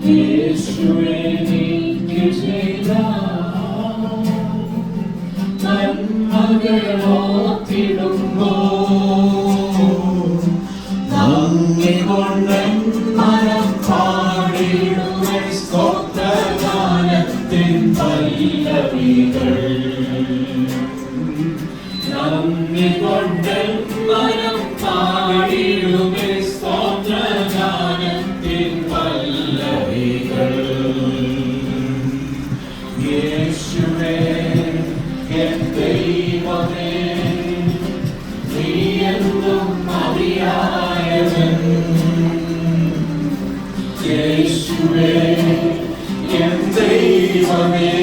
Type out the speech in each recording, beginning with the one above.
യേശുവേ എനിക്ക് ചെയ്ത നന്മകൾ ഓർത്തിടുമ്പോൾ നന്ദി കൊണ്ട് മനം പാടിടുമേ സ്തോത്രഗാനത്തിൻ പല്ലവികൾ. നന്ദി കൊണ്ട് മനം പാടിടുമേ സ്തോത്രഗാനത്തിൻ പല്ലവികൾ. യേശുവേ എൻ ദൈവമേ, നീ എന്നും മതിയായവൻ. യേശുവേ എൻ ദൈവമേ,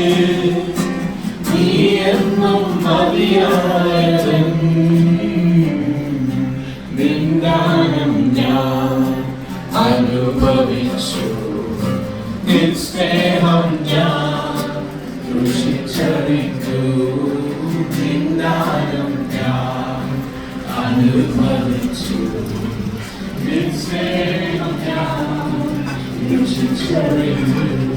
നീ എന്നും മതിയായവൻ. നിൻ ദാനം ഞാൻ അനുഭവിച്ചു, നിൻ സ്നേഹം ഞാൻ രുചിച്ചറിഞ്ഞു. നിൻ ദാനം ഞാൻ അനുഭവിച്ചു, നിൻ സ്നേഹം ഞാൻ രുചിച്ചറിഞ്ഞു.